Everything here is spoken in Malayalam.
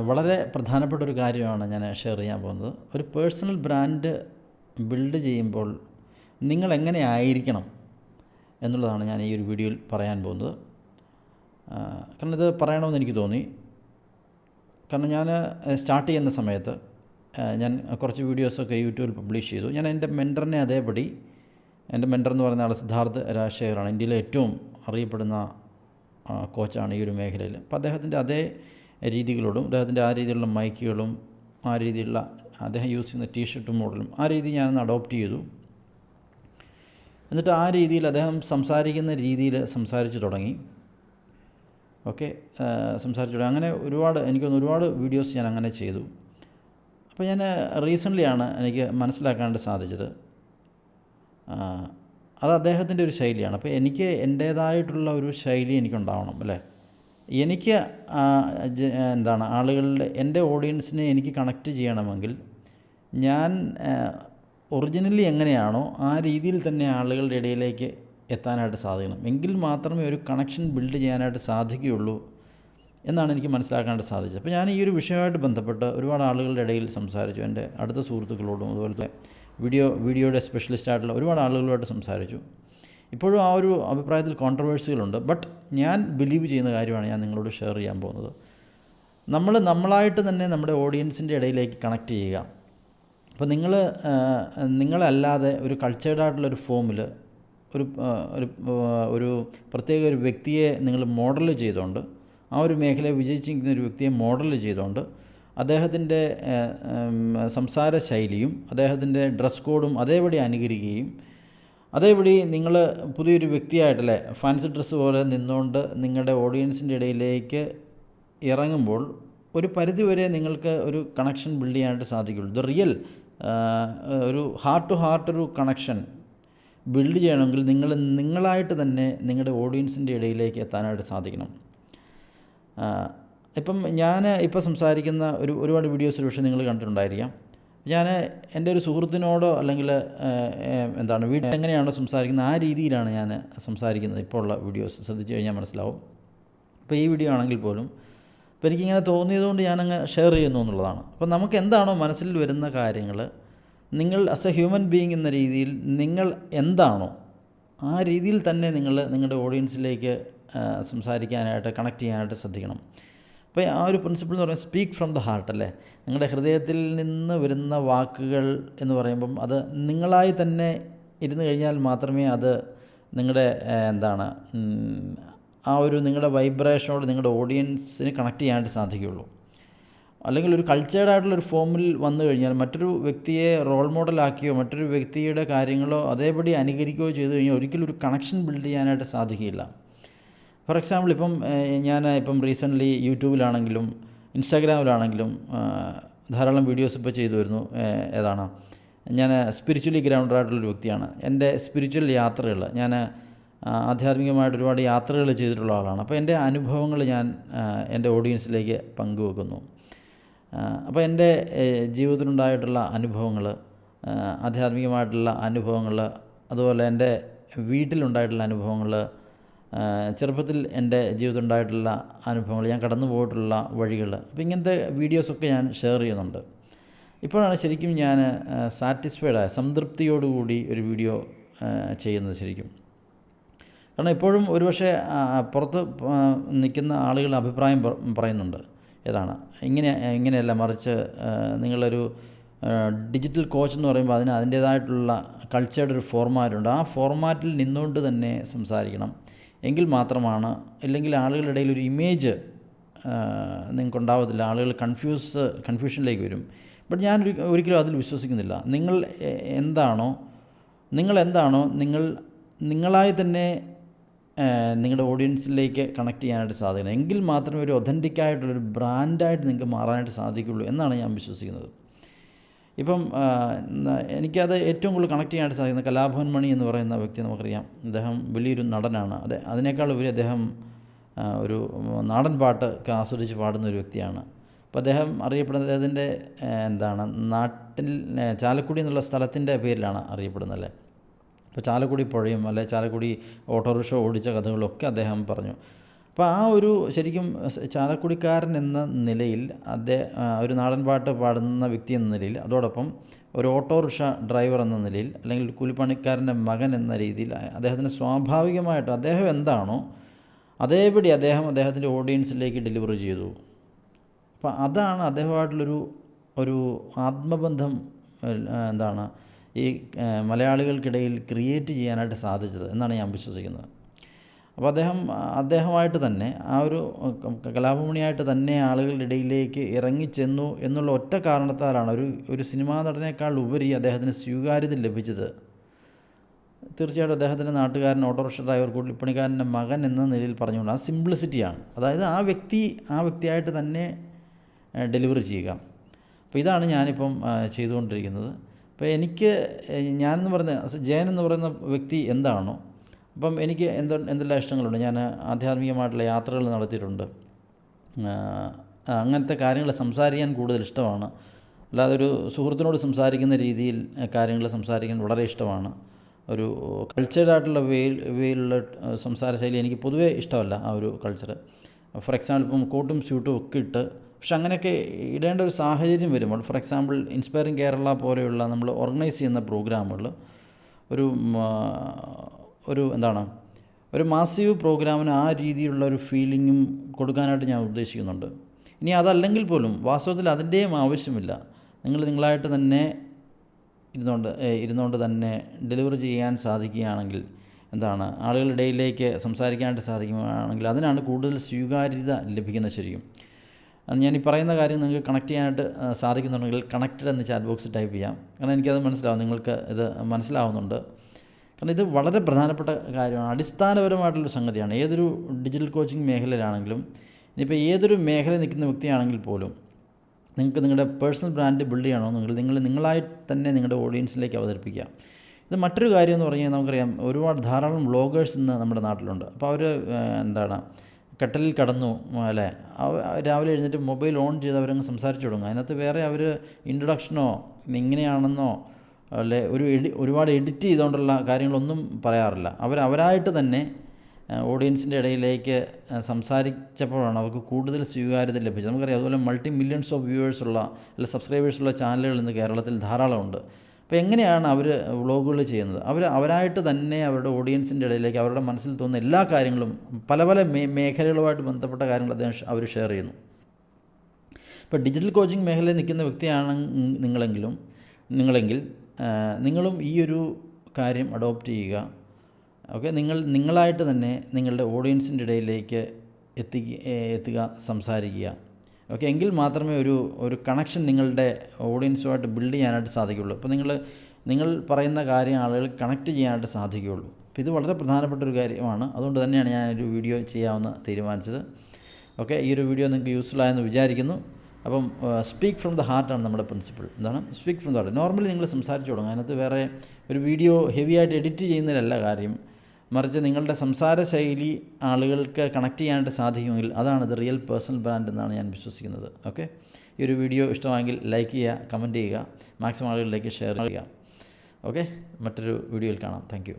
വളരെ പ്രധാനപ്പെട്ട ഒരു കാര്യമാണ് ഞാൻ ഷെയർ ചെയ്യാൻ പോകുന്നത്. ഒരു പേഴ്സണൽ ബ്രാൻഡ് ബിൽഡ് ചെയ്യുമ്പോൾ നിങ്ങൾ എങ്ങനെ ആയിരിക്കണം എന്നുള്ളതാണ് ഞാൻ ഈ ഒരു വീഡിയോയിൽ പറയാൻ പോകുന്നത്. കാരണം ഇത് പറയണമെന്ന് എനിക്ക് തോന്നി. കാരണം ഞാൻ സ്റ്റാർട്ട് ചെയ്യുന്ന സമയത്ത് ഞാൻ കുറച്ച് വീഡിയോസൊക്കെ യൂട്യൂബിൽ പബ്ലിഷ് ചെയ്തു. ഞാൻ എൻ്റെ മെൻറ്ററിനെ അതേപടി, എൻ്റെ മെൻറ്റർ എന്ന് പറയുന്ന ആൾ സിദ്ധാർത്ഥ് രാജശേഖറാണ്, ഇന്ത്യയിലെ ഏറ്റവും അറിയപ്പെടുന്ന കോച്ചാണ് ഈ ഒരു മേഖലയിൽ. അപ്പോൾ അദ്ദേഹത്തിൻ്റെ അതേ രീതികളോടും അദ്ദേഹത്തിൻ്റെ ആ രീതിയിലുള്ള മൈക്കുകളും ആ രീതിയിലുള്ള അദ്ദേഹം യൂസ് ചെയ്യുന്ന ടീഷർട്ട് മോഡലും ആ രീതി ഞാനൊന്ന് അഡോപ്റ്റ് ചെയ്തു. എന്നിട്ട് ആ രീതിയിൽ അദ്ദേഹം സംസാരിക്കുന്ന രീതിയിൽ സംസാരിച്ച് തുടങ്ങി. സംസാരിച്ചു തുടങ്ങി. അങ്ങനെ ഒരുപാട് വീഡിയോസ് ഞാൻ അങ്ങനെ ചെയ്തു. അപ്പോൾ ഞാൻ റീസെൻ്റ്ലിയാണ് എനിക്ക് മനസ്സിലാക്കാണ്ട് സാധിച്ചത് അത് അദ്ദേഹത്തിൻ്റെ ഒരു ശൈലിയാണ്. അപ്പോൾ എനിക്ക് എൻ്റേതായിട്ടുള്ള ഒരു ശൈലി എനിക്കുണ്ടാവണം അല്ലേ. എനിക്ക് ആളുകളുടെ എൻ്റെ ഓഡിയൻസിനെ എനിക്ക് കണക്റ്റ് ചെയ്യണമെങ്കിൽ ഞാൻ ഒറിജിനലി എങ്ങനെയാണോ ആ രീതിയിൽ തന്നെ ആളുകളുടെ ഇടയിലേക്ക് എത്താനായിട്ട് സാധിക്കണം. എങ്കിൽ മാത്രമേ ഒരു കണക്ഷൻ ബിൽഡ് ചെയ്യാനായിട്ട് സാധിക്കുകയുള്ളൂ എന്നാണ് എനിക്ക് മനസ്സിലാക്കാനായിട്ട് സാധിച്ചത്. അപ്പോൾ ഞാൻ ഈ ഒരു വിഷയമായിട്ട് ബന്ധപ്പെട്ട് ഒരുപാട് ആളുകളുടെ ഇടയിൽ സംസാരിച്ചു. എൻ്റെ അടുത്ത സുഹൃത്തുക്കളോടും അതുപോലെ വീഡിയോയുടെ സ്പെഷ്യലിസ്റ്റായിട്ടുള്ള ഒരുപാട് ആളുകളുമായിട്ട് സംസാരിച്ചു. ഇപ്പോഴും ആ ഒരു അഭിപ്രായത്തിൽ കോൺട്രവേഴ്സികളുണ്ട്. ബട്ട് ഞാൻ ബിലീവ് ചെയ്യുന്ന കാര്യമാണ് ഞാൻ നിങ്ങളോട് ഷെയർ ചെയ്യാൻ പോകുന്നത്. നമ്മളായിട്ട് തന്നെ നമ്മുടെ ഓഡിയൻസിൻ്റെ ഇടയിലേക്ക് കണക്റ്റ് ചെയ്യുക. അപ്പോൾ നിങ്ങളല്ലാതെ ഒരു കൾച്ചേർഡായിട്ടുള്ളൊരു ഫോമിൽ ഒരു പ്രത്യേക ഒരു വ്യക്തിയെ നിങ്ങൾ മോഡൽ ചെയ്തുകൊണ്ട്, ആ ഒരു മേഖലയെ വിജയിച്ചിരിക്കുന്ന ഒരു വ്യക്തിയെ മോഡൽ ചെയ്തുകൊണ്ട് അദ്ദേഹത്തിൻ്റെ സംസാര ശൈലിയും അദ്ദേഹത്തിൻ്റെ ഡ്രസ് കോഡും അതേപടി അനുകരിക്കുകയും അതേപടി നിങ്ങൾ പുതിയൊരു വ്യക്തിയായിട്ടല്ലേ ഫാൻസി ഡ്രസ്സ് പോലെ നിന്നുകൊണ്ട് നിങ്ങളുടെ ഓഡിയൻസിൻ്റെ ഇടയിലേക്ക് ഇറങ്ങുമ്പോൾ ഒരു പരിധിവരെ നിങ്ങൾക്ക് ഒരു കണക്ഷൻ ബിൽഡ് ചെയ്യാനായിട്ട് സാധിക്കുള്ളൂ. ദ റിയൽ ഒരു ഹാർട്ട് ടു ഹാർട്ട് ഒരു കണക്ഷൻ ബിൽഡ് ചെയ്യണമെങ്കിൽ നിങ്ങളായിട്ട് തന്നെ നിങ്ങളുടെ ഓഡിയൻസിൻ്റെ ഇടയിലേക്ക് എത്താനായിട്ട് സാധിക്കണം. ഇപ്പം ഞാൻ ഇപ്പോൾ സംസാരിക്കുന്ന ഒരുപാട് വീഡിയോസ് പക്ഷേ നിങ്ങൾ കണ്ടിട്ടുണ്ടായിരിക്കാം. ഞാൻ എൻ്റെ ഒരു സുഹൃത്തിനോടോ അല്ലെങ്കിൽ വീട്ടിൽ എങ്ങനെയാണോ സംസാരിക്കുന്നത് ആ രീതിയിലാണ് ഞാൻ സംസാരിക്കുന്നത്. ഇപ്പോൾ ഉള്ള വീഡിയോസ് ശ്രദ്ധിച്ചു കഴിഞ്ഞാൽ മനസ്സിലാവും. ഇപ്പോൾ ഈ വീഡിയോ ആണെങ്കിൽ പോലും ഇപ്പോൾ എനിക്കിങ്ങനെ തോന്നിയതുകൊണ്ട് ഞാനങ്ങ് ഷെയർ ചെയ്യുന്നു എന്നുള്ളതാണ്. അപ്പോൾ നമുക്ക് എന്താണോ മനസ്സിൽ വരുന്ന കാര്യങ്ങൾ, നിങ്ങൾ ആസ് എ ഹ്യൂമൻ ബീയിങ് എന്ന രീതിയിൽ നിങ്ങൾ എന്താണോ ആ രീതിയിൽ തന്നെ നിങ്ങളുടെ ഓഡിയൻസിലേക്ക് സംസാരിക്കാനായിട്ട് കണക്ട് ചെയ്യാനായിട്ട് ശ്രദ്ധിക്കണം. അപ്പോൾ ആ ഒരു പ്രിൻസിപ്പിൾ എന്ന് പറയുന്നത് സ്പീക്ക് ഫ്രം ദ ഹാർട്ട് അല്ലേ. നിങ്ങളുടെ ഹൃദയത്തിൽ നിന്ന് വരുന്ന വാക്കുകൾ എന്ന് പറയുമ്പം അത് നിങ്ങളായി തന്നെ ഇരുന്ന് കഴിഞ്ഞാൽ മാത്രമേ അത് നിങ്ങളുടെ ആ ഒരു നിങ്ങളുടെ വൈബ്രേഷനോട് നിങ്ങളുടെ ഓഡിയൻസിന് കണക്ട് ചെയ്യാനായിട്ട് സാധിക്കുകയുള്ളൂ. അല്ലെങ്കിൽ ഒരു കൾച്ചേർഡായിട്ടുള്ളൊരു ഫോമിൽ വന്നു കഴിഞ്ഞാൽ മറ്റൊരു വ്യക്തിയെ റോൾ മോഡലാക്കിയോ മറ്റൊരു വ്യക്തിയുടെ കാര്യങ്ങളോ അതേപടി അനുകരിക്കുകയോ ചെയ്തു കഴിഞ്ഞാൽ ഒരിക്കലും ഒരു കണക്ഷൻ ബിൽഡ് ചെയ്യാനായിട്ട് സാധിക്കില്ല. ഫോർ എക്സാമ്പിൾ ഇപ്പം റീസെൻ്റ്ലി യൂട്യൂബിലാണെങ്കിലും ഇൻസ്റ്റാഗ്രാമിലാണെങ്കിലും ധാരാളം വീഡിയോസ് ഇപ്പോൾ ചെയ്തു വരുന്നു. ഞാൻ സ്പിരിച്വലി ഗ്രൗണ്ടഡായിട്ടുള്ളൊരു വ്യക്തിയാണ്. എൻ്റെ സ്പിരിച്വൽ യാത്രകൾ ഞാൻ ആധ്യാത്മികമായിട്ട് ഒരുപാട് യാത്രകൾ ചെയ്തിട്ടുള്ള ആളാണ്. അപ്പോൾ എൻ്റെ അനുഭവങ്ങൾ ഞാൻ എൻ്റെ ഓഡിയൻസിലേക്ക് പങ്കുവെക്കുന്നു. അപ്പോൾ എൻ്റെ ജീവിതത്തിലുണ്ടായിട്ടുള്ള അനുഭവങ്ങൾ, ആധ്യാത്മികമായിട്ടുള്ള അനുഭവങ്ങൾ, അതുപോലെ എൻ്റെ വീട്ടിലുണ്ടായിട്ടുള്ള അനുഭവങ്ങൾ, ചെറുപ്പത്തിൽ എൻ്റെ ജീവിതത്തിൽ ഉണ്ടായിട്ടുള്ള അനുഭവങ്ങൾ, ഞാൻ കടന്നു പോയിട്ടുള്ള വഴികൾ, അപ്പോൾ ഇങ്ങനത്തെ വീഡിയോസൊക്കെ ഞാൻ ഷെയർ ചെയ്യുന്നുണ്ട്. ഇപ്പോഴാണ് ശരിക്കും ഞാൻ സാറ്റിസ്ഫൈഡായ സംതൃപ്തിയോടുകൂടി ഒരു വീഡിയോ ചെയ്യുന്നത് ശരിക്കും. കാരണം എപ്പോഴും ഒരുപക്ഷെ പുറത്ത് നിൽക്കുന്ന ആളുകൾ അഭിപ്രായം പറയുന്നുണ്ട്. ഇങ്ങനെയല്ല, മറിച്ച് നിങ്ങളൊരു ഡിജിറ്റൽ കോച്ച് എന്ന് പറയുമ്പോൾ അതിൻ്റേതായിട്ടുള്ള കൾച്ചറുടെ ഒരു ഫോർമാറ്റുണ്ട്. ആ ഫോർമാറ്റിൽ നിന്നുകൊണ്ട് തന്നെ സംസാരിക്കണം. എങ്കിൽ മാത്രമാണ്, ഇല്ലെങ്കിൽ ആളുകളുടെ ഇടയിൽ ഒരു ഇമേജ് നിങ്ങൾക്കുണ്ടാവത്തില്ല. ആളുകൾ കൺഫ്യൂഷനിലേക്ക് വരും. ബട്ട് ഞാൻ ഒരിക്കലും അതിൽ വിശ്വസിക്കുന്നില്ല. നിങ്ങൾ എന്താണോ നിങ്ങളായി തന്നെ നിങ്ങളുടെ ഓഡിയൻസിലേക്ക് കണക്ട് ചെയ്യാനായിട്ട് സാധിക്കണം. എങ്കിൽ മാത്രമേ ഒരു ഒതൻറ്റിക്കായിട്ടുള്ളൊരു ബ്രാൻഡായിട്ട് നിങ്ങൾക്ക് മാറാനായിട്ട് സാധിക്കുള്ളൂ എന്നാണ് ഞാൻ വിശ്വസിക്കുന്നത്. ഇപ്പം എനിക്കത് ഏറ്റവും കൂടുതൽ കണക്ട് ചെയ്യാനായിട്ട് സാധിക്കുന്ന കലാഭവൻ മണി എന്ന് പറയുന്ന വ്യക്തി നമുക്കറിയാം. അദ്ദേഹം വലിയൊരു നടനാണ്. അതിനേക്കാൾ ഉപരി അദ്ദേഹം ഒരു നാടൻ പാട്ടൊക്കെ ആസ്വദിച്ച് പാടുന്ന ഒരു വ്യക്തിയാണ്. അപ്പോൾ അദ്ദേഹം അറിയപ്പെടുന്നത് അദ്ദേഹത്തിൻ്റെ നാട്ടിൽ ചാലക്കുടി എന്നുള്ള സ്ഥലത്തിൻ്റെ പേരിലാണ് അറിയപ്പെടുന്നത് അല്ലേ. അപ്പോൾ ചാലക്കുടി പുഴയും ചാലക്കുടി ഓട്ടോറിക്ഷ ഓടിച്ച കഥകളൊക്കെ അദ്ദേഹം പറഞ്ഞു. അപ്പോൾ ആ ഒരു ശരിക്കും ചാലക്കുടിക്കാരൻ എന്ന നിലയിൽ ഒരു നാടൻ പാട്ട് പാടുന്ന വ്യക്തി എന്ന നിലയിൽ, അതോടൊപ്പം ഒരു ഓട്ടോറിക്ഷ ഡ്രൈവർ എന്ന നിലയിൽ, അല്ലെങ്കിൽ കൂലിപ്പണിക്കാരൻ്റെ മകൻ എന്ന രീതിയിൽ അദ്ദേഹത്തിന് സ്വാഭാവികമായിട്ട് അദ്ദേഹം എന്താണോ അതേപടി അദ്ദേഹത്തിൻ്റെ ഓഡിയൻസിലേക്ക് ഡെലിവർ ചെയ്തു. അപ്പോൾ അതാണ് അദ്ദേഹമായിട്ടുള്ളൊരു ആത്മബന്ധം ഈ മലയാളികൾക്കിടയിൽ ക്രിയേറ്റ് ചെയ്യാനായിട്ട് സാധിച്ചത് എന്നാണ് ഞാൻ വിശ്വസിക്കുന്നത്. അപ്പോൾ അദ്ദേഹമായിട്ട് തന്നെ ആ ഒരു കലാഭമണിയായിട്ട് തന്നെ ആളുകളുടെ ഇടയിലേക്ക് ഇറങ്ങിച്ചെന്നു എന്നുള്ള ഒറ്റ കാരണത്താലാണ് ഒരു സിനിമാ നടനേക്കാൾ ഉപരി അദ്ദേഹത്തിന് സ്വീകാര്യത ലഭിച്ചത്. തീർച്ചയായിട്ടും അദ്ദേഹത്തിൻ്റെ നാട്ടുകാരൻ, ഓട്ടോറിക്ഷ ഡ്രൈവർ, കൂലിപ്പണിക്കാരൻ്റെ മകൻ എന്ന നിലയിൽ പറഞ്ഞുകൊണ്ട് ആ സിംപ്ലിസിറ്റിയാണ്. അതായത് ആ വ്യക്തിയായിട്ട് തന്നെ ഡെലിവറി ചെയ്യുക. അപ്പോൾ ഇതാണ് ഞാനിപ്പം ചെയ്തുകൊണ്ടിരിക്കുന്നത്. അപ്പോൾ ജയൻ എന്ന് പറയുന്ന വ്യക്തി എന്താണോ, അപ്പം എനിക്ക് എന്തെല്ലാം ഇഷ്ടങ്ങളുണ്ട്. ഞാൻ ആധ്യാത്മികമായിട്ടുള്ള യാത്രകൾ നടത്തിയിട്ടുണ്ട്. അങ്ങനത്തെ കാര്യങ്ങൾ സംസാരിക്കാൻ കൂടുതൽ ഇഷ്ടമാണ്. അല്ലാതെ ഒരു സുഹൃത്തിനോട് സംസാരിക്കുന്ന രീതിയിൽ കാര്യങ്ങൾ സംസാരിക്കാൻ വളരെ ഇഷ്ടമാണ്. ഒരു കൾച്ചറായിട്ടുള്ള വേയിലുള്ള സംസാര ശൈലി എനിക്ക് പൊതുവേ ഇഷ്ടമല്ല. ആ ഒരു കൾച്ചർ, ഫോർ എക്സാമ്പിൾ ഇപ്പം കോട്ടും സ്യൂട്ടും ഒക്കെ ഇട്ട്, പക്ഷെ അങ്ങനെയൊക്കെ ഇടേണ്ട ഒരു സാഹചര്യം വരുമ്പോൾ, ഫോർ എക്സാമ്പിൾ ഇൻസ്പയറിംഗ് കേരള പോലെയുള്ള നമ്മൾ ഓർഗനൈസ് ചെയ്യുന്ന പ്രോഗ്രാമുകൾ ഒരു മാസീവ് പ്രോഗ്രാമിന് ആ രീതിയിലുള്ള ഒരു ഫീലിങ്ങും കൊടുക്കാനായിട്ട് ഞാൻ ഉദ്ദേശിക്കുന്നുണ്ട്. ഇനി അതല്ലെങ്കിൽ പോലും വാസ്തവത്തിൽ അതിൻ്റെയും ആവശ്യമില്ല. നിങ്ങളായിട്ട് തന്നെ ഇരുന്നുകൊണ്ട് തന്നെ ഡെലിവറി ചെയ്യാൻ സാധിക്കുകയാണെങ്കിൽ, ആളുകളുടെ ഇടയിലേക്ക് സംസാരിക്കാനായിട്ട് സാധിക്കുകയാണെങ്കിൽ അതിനാണ് കൂടുതൽ സ്വീകാര്യത ലഭിക്കുന്നത്. ശരിക്കും ഞാൻ ഈ പറയുന്ന കാര്യം നിങ്ങൾക്ക് കണക്ട് ചെയ്യാനായിട്ട് സാധിക്കുന്നുണ്ടെങ്കിൽ കണക്റ്റഡ് എന്ന് ചാറ്റ് ബോക്സിൽ ടൈപ്പ് ചെയ്യാം. കാരണം എനിക്കത് മനസ്സിലാവും, നിങ്ങൾക്ക് ഇത് മനസ്സിലാവുന്നുണ്ട്. കാരണം ഇത് വളരെ പ്രധാനപ്പെട്ട കാര്യമാണ്, അടിസ്ഥാനപരമായിട്ടുള്ളൊരു സംഗതിയാണ്. ഏതൊരു ഡിജിറ്റൽ കോച്ചിങ് മേഖലയിലാണെങ്കിലും, ഇനിയിപ്പോൾ ഏതൊരു മേഖലയിൽ നിൽക്കുന്ന വ്യക്തിയാണെങ്കിൽ പോലും, നിങ്ങൾക്ക് നിങ്ങളുടെ പേഴ്സണൽ ബ്രാൻഡ് ബിൽഡ് ചെയ്യണോ, നിങ്ങളായി തന്നെ നിങ്ങളുടെ ഓഡിയൻസിലേക്ക് അവതരിപ്പിക്കുക. ഇത് മറ്റൊരു കാര്യം എന്ന് പറഞ്ഞാൽ നമുക്കറിയാം, ധാരാളം വ്ളോഗേഴ്സ് ഇന്ന് നമ്മുടെ നാട്ടിലുണ്ട്. അപ്പോൾ അവർ കട്ടലിൽ കടന്നു അല്ലേ, രാവിലെ എഴുന്നേറ്റ് മൊബൈൽ ഓൺ ചെയ്ത് അവരങ്ങ് സംസാരിച്ചു തുടങ്ങും. അതിനകത്ത് വേറെ അവർ ഇൻട്രൊഡക്ഷനോ ഇങ്ങനെയാണെന്നോ അല്ലെ ഒരുപാട് എഡിറ്റ് ചെയ്തുകൊണ്ടുള്ള കാര്യങ്ങളൊന്നും പറയാറില്ല. അവരായിട്ട് തന്നെ ഓഡിയൻസിൻ്റെ ഇടയിലേക്ക് സംസാരിച്ചപ്പോഴാണ് അവർക്ക് കൂടുതൽ സ്വീകാര്യത ലഭിച്ചത്. നമുക്കറിയാം, അതുപോലെ മില്യൺസ് ഓഫ് വ്യൂവേഴ്സുള്ള അല്ലെങ്കിൽ സബ്സ്ക്രൈബേഴ്സുള്ള ചാനലുകൾ ഇന്ന് കേരളത്തിൽ ധാരാളമുണ്ട്. അപ്പോൾ എങ്ങനെയാണ് അവർ വ്ളോഗുകൾ ചെയ്യുന്നത്? അവരായിട്ട് തന്നെ അവരുടെ ഓഡിയൻസിൻ്റെ ഇടയിലേക്ക് അവരുടെ മനസ്സിൽ തോന്നുന്ന എല്ലാ കാര്യങ്ങളും, പല മേഖലകളുമായിട്ട് ബന്ധപ്പെട്ട കാര്യങ്ങൾ അവർ ഷെയർ ചെയ്യുന്നു. ഇപ്പോൾ ഡിജിറ്റൽ കോച്ചിങ് മേഖലയിൽ നിൽക്കുന്ന വ്യക്തിയാണ് നിങ്ങളെങ്കിൽ നിങ്ങളും ഈ ഒരു കാര്യം അഡോപ്റ്റ് ചെയ്യുക. ഓക്കെ, നിങ്ങളായിട്ട് തന്നെ നിങ്ങളുടെ ഓഡിയൻസിൻ്റെ ഇടയിലേക്ക് എത്തുക, സംസാരിക്കുക. ഓക്കെ, എങ്കിൽ മാത്രമേ ഒരു കണക്ഷൻ നിങ്ങളുടെ ഓഡിയൻസുമായിട്ട് ബിൽഡ് ചെയ്യാനായിട്ട് സാധിക്കുകയുള്ളൂ. അപ്പോൾ നിങ്ങൾ പറയുന്ന കാര്യം ആളുകൾ കണക്റ്റ് ചെയ്യാനായിട്ട് സാധിക്കുകയുള്ളൂ. അപ്പോൾ ഇത് വളരെ പ്രധാനപ്പെട്ട ഒരു കാര്യമാണ്. അതുകൊണ്ട് തന്നെയാണ് ഞാനൊരു വീഡിയോ ചെയ്യാമെന്ന് തീരുമാനിച്ചത്. ഓക്കെ, ഈ ഒരു വീഡിയോ നിങ്ങൾക്ക് യൂസ്ഫുൾ ആയെന്ന് വിചാരിക്കുന്നു. അപ്പം സ്പീക്ക് ഫ്രം ദ ഹാർട്ടാണ് നമ്മുടെ principle. Speak from the heart. Normally നിങ്ങൾ സംസാരിച്ചു തുടങ്ങും. അതിനകത്ത് വേറെ ഒരു വീഡിയോ ഹെവി ആയിട്ട് എഡിറ്റ് ചെയ്യുന്നതിലല്ല കാര്യം, മറിച്ച് നിങ്ങളുടെ സംസാര ശൈലി ആളുകൾക്ക് കണക്ട് ചെയ്യാനായിട്ട് സാധിക്കുമെങ്കിൽ അതാണ് ദ റിയൽ പേഴ്സണൽ ബ്രാൻഡ് എന്നാണ് ഞാൻ വിശ്വസിക്കുന്നത്. ഓക്കെ, ഈ ഒരു വീഡിയോ ഇഷ്ടമായെങ്കിൽ ലൈക്ക് ചെയ്യുക, കമൻറ്റ് ചെയ്യുക, മാക്സിമം ആളുകളിലേക്ക് ഷെയർ ചെയ്യുക. ഓക്കെ, മറ്റൊരു വീഡിയോയിൽ കാണാം. Thank you.